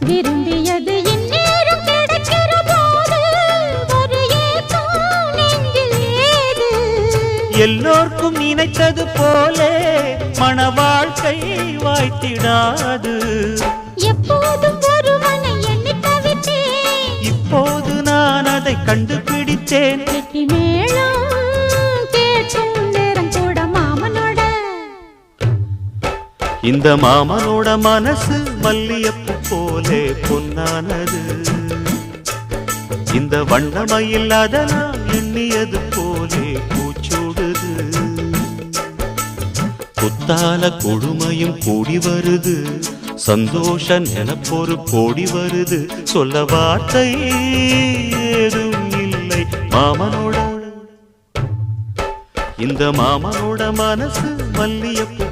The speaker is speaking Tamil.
விரும்பியது இந்நேரம் கிடைக்கிற போது ஒரு ஏக்கம் நெஞ்சில் ஏது? எல்லோர்க்கும் நினைத்தது போலே மன வாழ்க்கை வாய்த்திடாது. எப்போதும் ஒருவனை எண்ணி தவித்தேன், இப்போது நான் அதை கண்டுபிடித்தேன். கெட்டி மேளம் கேட்கும் நேரம் கூட மாமனோட. இந்த மாமனோட மனசு மல்லியப்பு போலே பொன்னானது. இந்த வண்ணமயில் அதனால் எண்ணியது போலே பூச்சூடுது. புத்தால கொடுமையும் கூடி வருது, சந்தோஷ நினப்பொரு கோடி வருது. சொல்ல வார்த்தை ஏதும் இல்லை மாமனோட. இந்த மாமனோட மனசு மல்லியப்பு